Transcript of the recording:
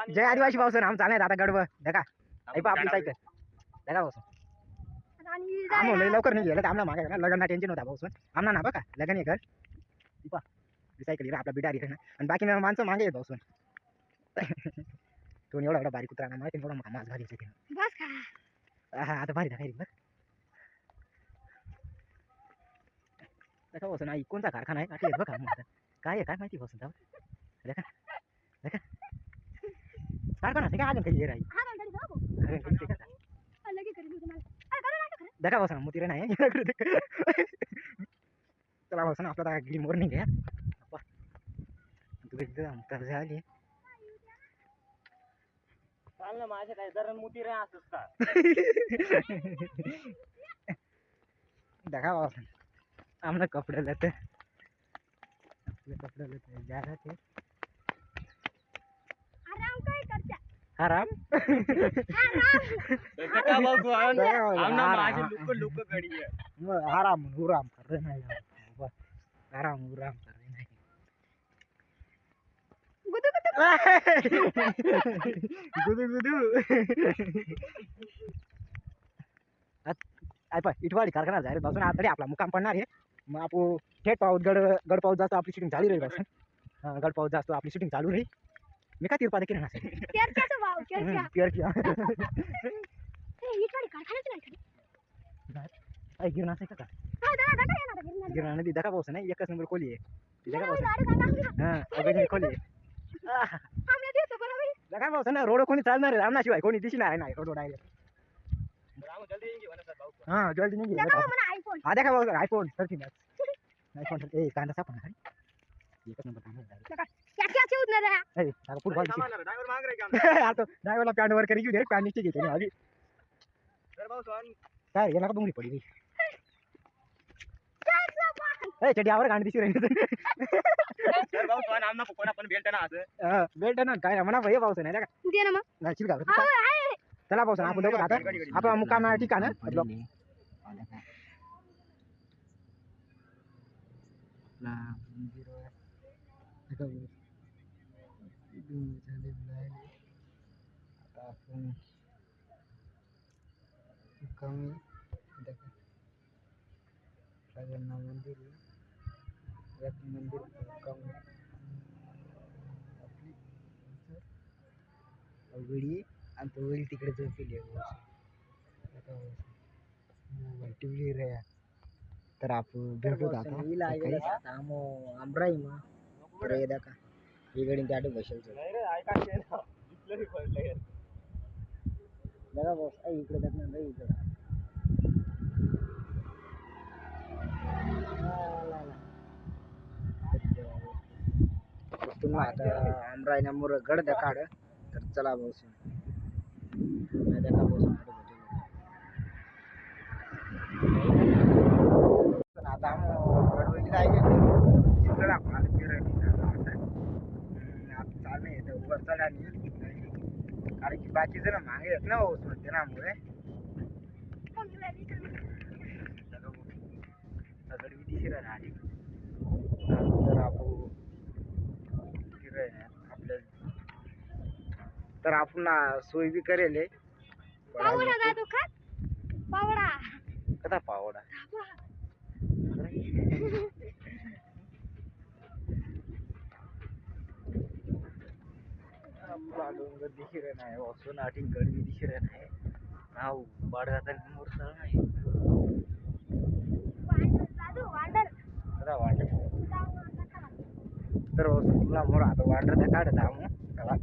जय आदिवासी भाऊसन आम चालणार आता गडब देखा आई पा आपली सायकल देखा भाऊसन आम लय लवकर नाही गेलं आमना मागे लग्न टेन्शन होता भाऊसन आमना ना बघा लग्न हे कर पा सायकल आपला बिडारी ना आणि बाकी माणसं मागे येत भाऊसन तो एवढा एवढा बारीक उतरा माहिती एवढा मास भारी बस का हा आता भारी दाखवली बघ देखा भाऊसन आई कोणता कारखाना आहे आठवत बघा काय आहे काय माहिती भाऊसन देखा देखा कारखाना आहे का अजून काही राही देखा भाऊसन मोती रे नाही चला भाऊसन आपला गिरी मॉर्निंग आहे तू एकदम तर झाली चालना माझ्या काय दरण मोती रे असंच का देखा भाऊसन आमने कपड़े लेते कपड़े लेते जा रहे थे आराम काय करता आराम देखा भगवान आमना माझे लुक लुक गडी है आराम उराम कर रहे नहीं बस आराम उराम कर रहे नहीं गुदु गुदु आई पा इटवाडी कारखाना जा रे बसून आता आपला मुकाम पडणार आहे मग आपण थेट पाऊस गड पाऊस जास्त आपली शूटिंग चालू राहील बसून गड पाऊस जास्त आपली शूटिंग चालू राहील मी काय तिरपा देखील नसेल केरक्याचा भाव केरक्या केरक्या हे इटवाडी कारखान्याची नाही आई गिरणा आहे का हा दादा काय येणार गिरणा नदी देखा पाऊस नाही एकच नंबर खोली आहे देखा पाऊस गाडी गाडी हां अगदी खोली आहे आम्ही देतो बरोबर देखा पाऊस ना रोड कोणी चालणार आहे रामनाशिवाय कोणी दिसणार नाही रोड डायरेक्ट राम जल्दी येंगे वना सर भाऊ हां जल्दी नहीं देखा मला आईफोन हां देखा पाऊस आईफोन सरची मॅच आईफोन ए कांदा सापडा रे एकच नंबर कांदा देखा क्या क्या उठणार आहे ए सारा फुटबॉल ड्राइवर मांग रहे क्या आता ड्रायव्हरला पॅन्ट वर करी घेऊ दे पॅन्ट नीचे घेते आधी सर भाऊ सोन काय रे नका बुंगली पडी त्याचा बाण ए चड्यावर गांड दिसू राहिली सर भाऊ सोन आमना कोणा पण बेल्ट ना असं बेल्ट ना काय म्हणा भाई पाऊस नाही का दे ना मग नाही चिल का आहे चला पाऊस आपण दोघं आता आपण मुक्काम ठिकाण कमी मंदिर मंदिर कमी वेळी आणि तो वेळी तिकडे झोपली टिवली रे तर आपण भेटू आता आमराई मग रे का ही गडी त्या बसेल नाही रे ऐका ना जितलं पडलं यार बघा बॉस इकडे जात नाही इकडे पुन्हा आता आमराईना मोर गड काढ तर चला भाऊ देखा भाऊ आता गडवलीला आहे चित्र आपण आता चालणे वर चढ आणि कारण की बाकी जण मागे येत ना भाऊ त्यामुळे सगळी दिशी राहणार तर आपण आपल्या तर आपण सोय बी करेल पावडा दादू खात पावडा कसा पावडा डोंगर दिशी रे नाही वसून आठी गडवी दिशी रे नाही नाव बाडगाचा मोरसा नाही दादू वांडर कसा वांडर तर तुला मोर आता वांडर काढत आमो चला